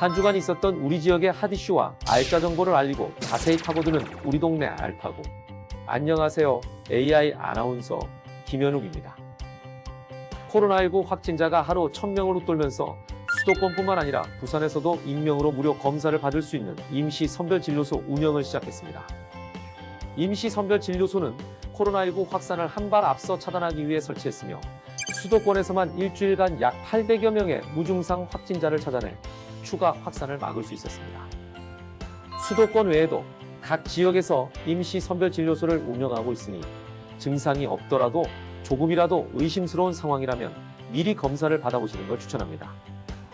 한 주간 있었던 우리 지역의 핫 이슈와 알짜 정보를 알리고 자세히 파고드는 우리 동네 알파고. 안녕하세요. AI 아나운서 김현욱입니다. 코로나19 확진자가 하루 1000명을 웃돌면서 수도권뿐만 아니라 부산에서도 익명으로 무료 검사를 받을 수 있는 임시선별진료소 운영을 시작했습니다. 임시선별진료소는 코로나19 확산을 한 발 앞서 차단하기 위해 설치했으며 수도권에서만 일주일간 약 800여 명의 무증상 확진자를 찾아내 추가 확산을 막을 수 있었습니다. 수도권 외에도 각 지역에서 임시선별진료소를 운영하고 있으니 증상이 없더라도 조금이라도 의심스러운 상황이라면 미리 검사를 받아보시는 걸 추천합니다.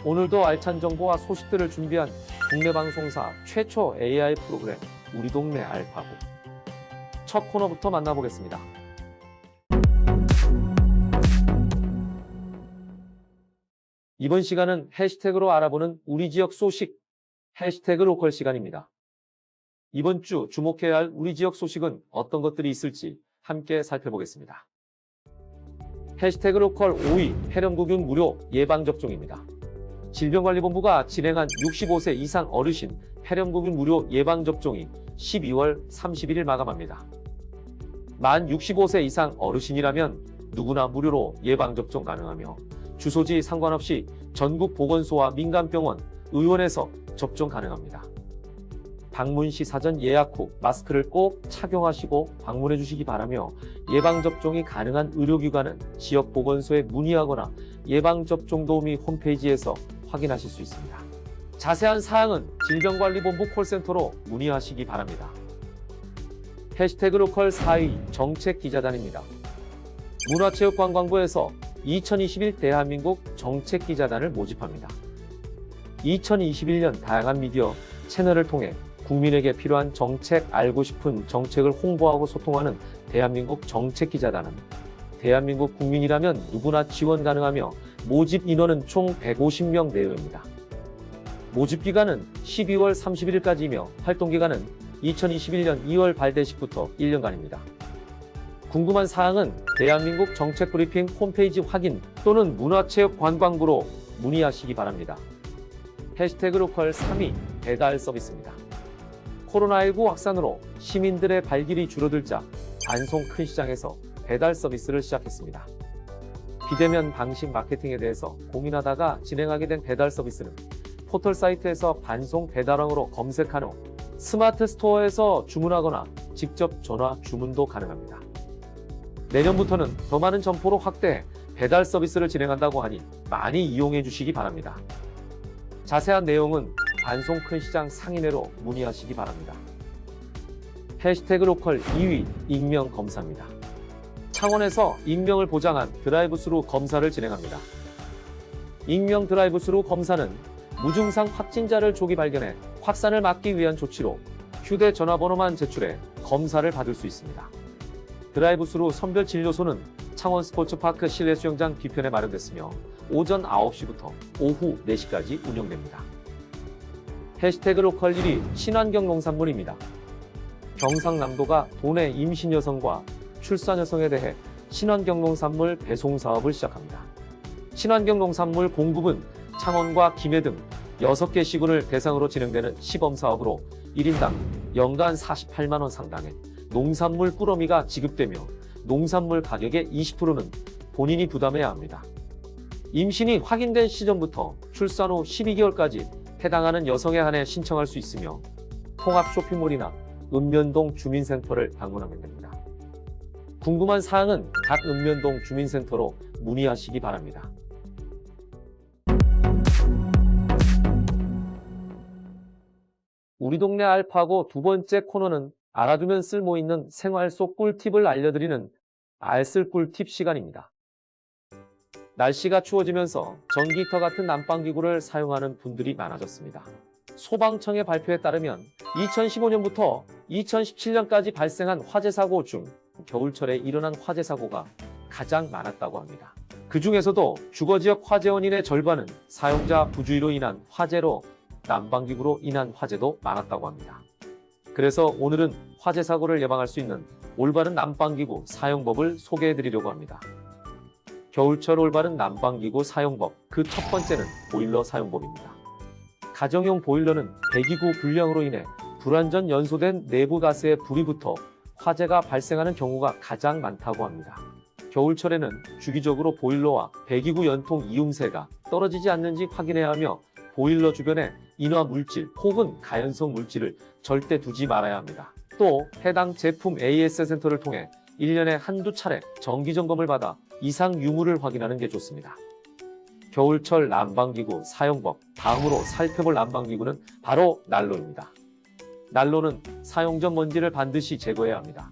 오늘도 알찬 정보와 소식들을 준비한 국내 방송사 최초 AI 프로그램 우리 동네 알파고. 첫 코너부터 만나보겠습니다. 이번 시간은 해시태그로 알아보는 우리 지역 소식, 해시태그 로컬 시간입니다. 이번 주 주목해야 할 우리 지역 소식은 어떤 것들이 있을지 함께 살펴보겠습니다. 해시태그 로컬 5위, 폐렴구균 무료 예방접종입니다. 질병관리본부가 진행한 65세 이상 어르신 폐렴구균 무료 예방접종이 12월 31일 마감합니다. 만 65세 이상 어르신이라면 누구나 무료로 예방접종 가능하며 주소지 상관없이 전국 보건소와 민간병원, 의원에서 접종 가능합니다. 방문 시 사전 예약 후 마스크를 꼭 착용하시고 방문해 주시기 바라며 예방접종이 가능한 의료기관은 지역 보건소에 문의하거나 예방접종 도우미 홈페이지에서 확인하실 수 있습니다. 자세한 사항은 질병관리본부 콜센터로 문의하시기 바랍니다. 해시태그 로컬 4위 정책기자단입니다. 문화체육관광부에서 2021 대한민국 정책기자단을 모집합니다. 2021년 다양한 미디어 채널을 통해 국민에게 필요한 정책, 알고 싶은 정책을 홍보하고 소통하는 대한민국 정책기자단은 대한민국 국민이라면 누구나 지원 가능하며 모집 인원은 총 150명 내외입니다. 모집 기간은 12월 31일까지이며 활동 기간은 2021년 2월 발대식부터 1년간입니다. 궁금한 사항은 대한민국 정책브리핑 홈페이지 확인 또는 문화체육관광부로 문의하시기 바랍니다. 해시태그 로컬 3위 배달 서비스입니다. 코로나19 확산으로 시민들의 발길이 줄어들자 반송 큰 시장에서 배달 서비스를 시작했습니다. 비대면 방식 마케팅에 대해서 고민하다가 진행하게 된 배달 서비스는 포털 사이트에서 반송 배달왕으로 검색한 후 스마트 스토어에서 주문하거나 직접 전화 주문도 가능합니다. 내년부터는 더 많은 점포로 확대해 배달 서비스를 진행한다고 하니 많이 이용해 주시기 바랍니다. 자세한 내용은 반송 큰 시장 상인회로 문의하시기 바랍니다. 해시태그 로컬 2위 익명 검사입니다. 창원에서 익명을 보장한 드라이브스루 검사를 진행합니다. 익명 드라이브스루 검사는 무증상 확진자를 조기 발견해 확산을 막기 위한 조치로 휴대전화번호만 제출해 검사를 받을 수 있습니다. 드라이브스루 선별진료소는 창원 스포츠파크 실내 수영장 뒤편에 마련됐으며 오전 9시부터 오후 4시까지 운영됩니다. 해시태그 로컬 1위 친환경 농산물입니다. 경상남도가 도내 임신 여성과 출산 여성에 대해 친환경 농산물 배송 사업을 시작합니다. 친환경 농산물 공급은 창원과 김해 등 6개 시군을 대상으로 진행되는 시범사업으로 1인당 연간 48만 원 상당의 농산물 꾸러미가 지급되며 농산물 가격의 20%는 본인이 부담해야 합니다. 임신이 확인된 시점부터 출산 후 12개월까지 해당하는 여성에 한해 신청할 수 있으며 통합 쇼핑몰이나 읍면동 주민센터를 방문하면 됩니다. 궁금한 사항은 각 읍면동 주민센터로 문의하시기 바랍니다. 우리 동네 알파고 두 번째 코너는 알아두면 쓸모있는 생활 속 꿀팁을 알려드리는 알쓸 꿀팁 시간입니다. 날씨가 추워지면서 전기히터 같은 난방기구를 사용하는 분들이 많아졌습니다. 소방청의 발표에 따르면 2015년부터 2017년까지 발생한 화재 사고 중 겨울철에 일어난 화재 사고가 가장 많았다고 합니다. 그 중에서도 주거지역 화재 원인의 절반은 사용자 부주의로 인한 화재로 난방기구로 인한 화재도 많았다고 합니다. 그래서 오늘은 화재 사고를 예방할 수 있는 올바른 난방기구 사용법을 소개해드리려고 합니다. 겨울철 올바른 난방기구 사용법, 그 첫 번째는 보일러 사용법입니다. 가정용 보일러는 배기구 불량으로 인해 불완전 연소된 내부 가스에 불이 붙어 화재가 발생하는 경우가 가장 많다고 합니다. 겨울철에는 주기적으로 보일러와 배기구 연통 이음새가 떨어지지 않는지 확인해야 하며 보일러 주변에 인화 물질 혹은 가연성 물질을 절대 두지 말아야 합니다. 또 해당 제품 AS 센터를 통해 1년에 한두 차례 정기 점검을 받아 이상 유무를 확인하는 게 좋습니다. 겨울철 난방기구 사용법, 다음으로 살펴볼 난방기구는 바로 난로입니다. 난로는 사용 전 먼지를 반드시 제거해야 합니다.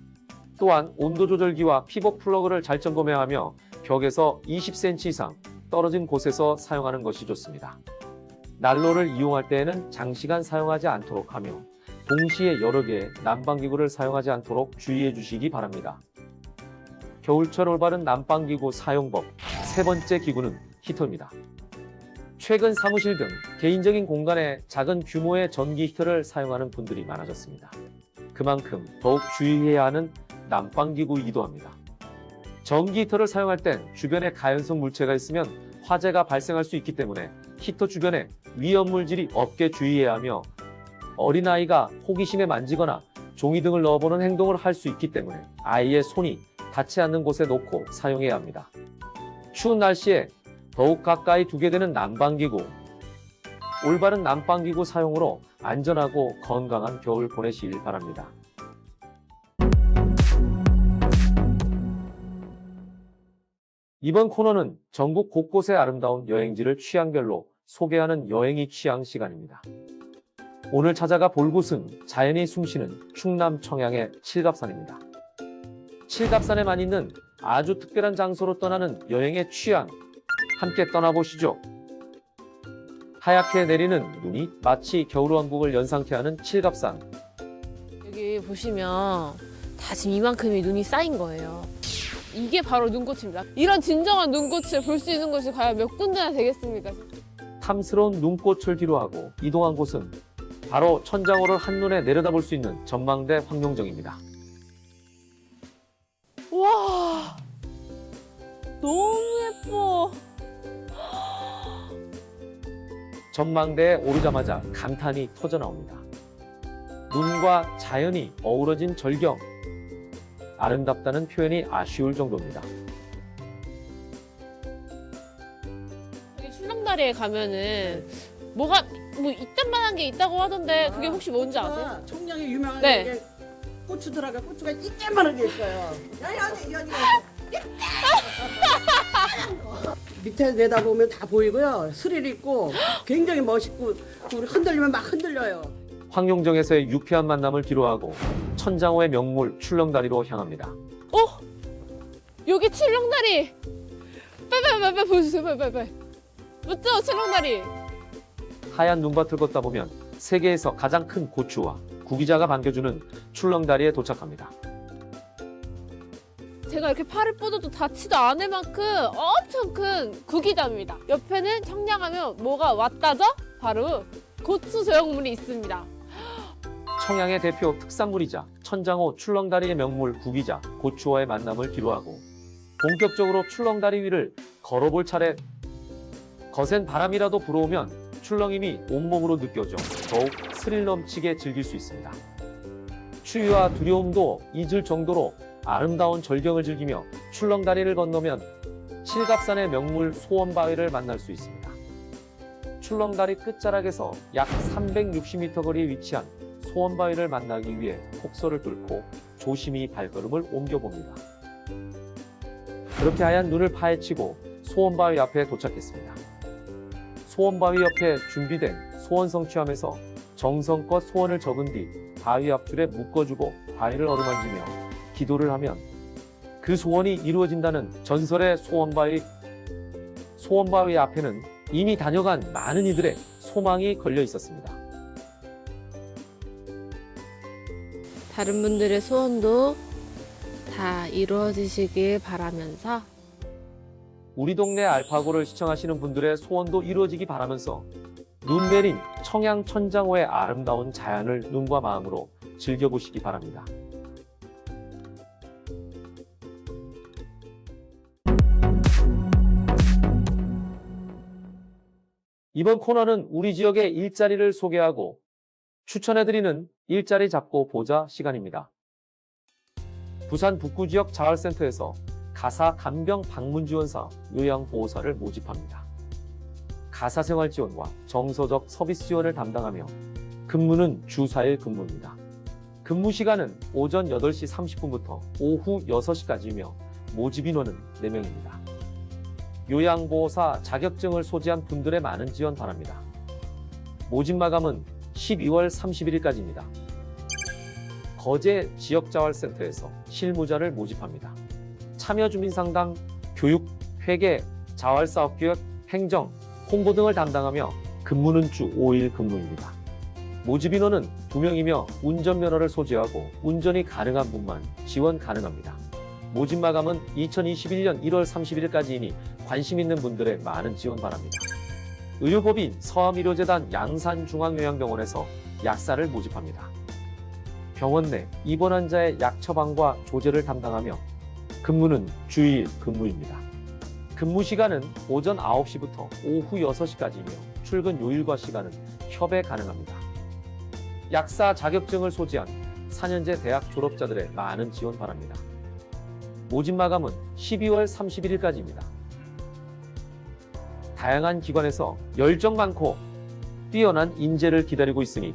또한 온도 조절기와 피복 플러그를 잘 점검해야 하며 벽에서 20cm 이상 떨어진 곳에서 사용하는 것이 좋습니다. 난로를 이용할 때에는 장시간 사용하지 않도록 하며 동시에 여러 개의 난방기구를 사용하지 않도록 주의해 주시기 바랍니다. 겨울철 올바른 난방기구 사용법, 세 번째 기구는 히터입니다. 최근 사무실 등 개인적인 공간에 작은 규모의 전기 히터를 사용하는 분들이 많아졌습니다. 그만큼 더욱 주의해야 하는 난방기구이기도 합니다. 전기 히터를 사용할 땐 주변에 가연성 물체가 있으면 화재가 발생할 수 있기 때문에 히터 주변에 위험물질이 없게 주의해야 하며 어린아이가 호기심에 만지거나 종이 등을 넣어보는 행동을 할 수 있기 때문에 아이의 손이 닿지 않는 곳에 놓고 사용해야 합니다. 추운 날씨에 더욱 가까이 두게 되는 난방기구. 올바른 난방기구 사용으로 안전하고 건강한 겨울 보내시길 바랍니다. 이번 코너는 전국 곳곳의 아름다운 여행지를 취향별로 소개하는 여행이 취향 시간입니다. 오늘 찾아가 볼 곳은 자연이 숨쉬는 충남 청양의 칠갑산입니다. 칠갑산에만 있는 아주 특별한 장소로 떠나는 여행의 취향, 함께 떠나보시죠. 하얗게 내리는 눈이 마치 겨울왕국을 연상케 하는 칠갑산. 여기 보시면 다 지금 이만큼의 눈이 쌓인 거예요. 이게 바로 눈꽃입니다. 이런 진정한 눈꽃을 볼 수 있는 곳이 과연 몇 군데나 되겠습니까? 탐스러운 눈꽃을 뒤로하고 이동한 곳은 바로 천장호를 한눈에 내려다볼 수 있는 전망대 황룡정입니다. 와, 너무 예뻐. 전망대에 오르자마자 감탄이 터져나옵니다. 눈과 자연이 어우러진 절경. 아름답다는 표현이 아쉬울 정도입니다. 여기 출렁다리에 가면은 뭐가 이딴만한 게 있다고 하던데 그게 혹시 뭔지 아세요? 청량에 유명한 네. 게 고추 들어가 고추가 이때만한 게 있어요. 연이 밑에 내다보면 다 보이고요. 스릴 있고 굉장히 멋있고 우리 흔들리면 막 흔들려요. 황룡정에서의 유쾌한 만남을 뒤로하고 천장호의 명물 출렁다리로 향합니다. 여기 출렁다리. 빨리 보여주세요. 빨리. 맞죠? 출렁다리. 하얀 눈밭을 걷다 보면 세계에서 가장 큰 고추와 구기자가 반겨주는 출렁다리에 도착합니다. 제가 이렇게 팔을 뻗어도 닿지도 않을 만큼 엄청 큰 구기자입니다. 옆에는 청량하면 뭐가 왔다죠? 바로 고추 제형물이 있습니다. 청양의 대표 특산물이자 천장호 출렁다리의 명물 구기자 고추와의 만남을 뒤로하고 본격적으로 출렁다리 위를 걸어볼 차례. 거센 바람이라도 불어오면 출렁임이 온몸으로 느껴져 더욱 스릴 넘치게 즐길 수 있습니다. 추위와 두려움도 잊을 정도로 아름다운 절경을 즐기며 출렁다리를 건너면 칠갑산의 명물 소원바위를 만날 수 있습니다. 출렁다리 끝자락에서 약 360m 거리에 위치한 소원바위를 만나기 위해 폭설을 뚫고 조심히 발걸음을 옮겨봅니다. 그렇게 하얀 눈을 파헤치고 소원바위 앞에 도착했습니다. 소원바위 옆에 준비된 소원 성취함에서 정성껏 소원을 적은 뒤 바위 앞줄에 묶어주고 바위를 어루만지며 기도를 하면 그 소원이 이루어진다는 전설의 소원바위 앞에는 이미 다녀간 많은 이들의 소망이 걸려 있었습니다. 다른 분들의 소원도 다 이루어지시길 바라면서 우리 동네 알파고를 시청하시는 분들의 소원도 이루어지기 바라면서 눈 내린 청양 천장호의 아름다운 자연을 눈과 마음으로 즐겨보시기 바랍니다. 이번 코너는 우리 지역의 일자리를 소개하고 추천해드리는 일자리 잡고 보자 시간입니다. 부산 북구 지역 자활센터에서 가사 간병 방문 지원사 요양보호사를 모집합니다. 가사 생활 지원과 정서적 서비스 지원을 담당하며 근무는 주 4일 근무입니다. 근무 시간은 오전 8시 30분부터 오후 6시까지이며 모집 인원은 4명입니다. 요양보호사 자격증을 소지한 분들의 많은 지원 바랍니다. 모집 마감은 12월 31일까지입니다. 거제 지역자활센터에서 실무자를 모집합니다. 참여 주민상담, 교육, 회계, 자활사업기획, 행정, 홍보 등을 담당하며 근무는 주 5일 근무입니다. 모집 인원은 2명이며 운전면허를 소지하고 운전이 가능한 분만 지원 가능합니다. 모집 마감은 2021년 1월 31일까지이니 관심 있는 분들의 많은 지원 바랍니다. 의료법인 서암의료재단 양산중앙요양병원에서 약사를 모집합니다. 병원 내 입원 환자의 약 처방과 조제를 담당하며 근무는 주일 근무입니다. 근무 시간은 오전 9시부터 오후 6시까지이며 출근 요일과 시간은 협의 가능합니다. 약사 자격증을 소지한 4년제 대학 졸업자들의 많은 지원 바랍니다. 모집 마감은 12월 31일까지입니다. 다양한 기관에서 열정 많고 뛰어난 인재를 기다리고 있으니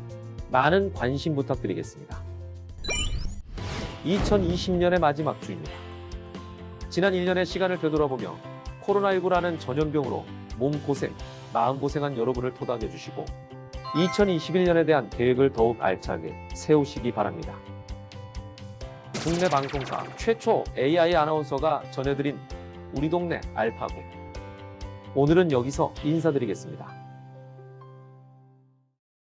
많은 관심 부탁드리겠습니다. 2020년의 마지막 주입니다. 지난 1년의 시간을 되돌아보며 코로나19라는 전염병으로 몸고생, 마음고생한 여러분을 토닥여 주시고 2021년에 대한 계획을 더욱 알차게 세우시기 바랍니다. 국내 방송사 최초 AI 아나운서가 전해드린 우리 동네 알파고. 오늘은 여기서 인사드리겠습니다.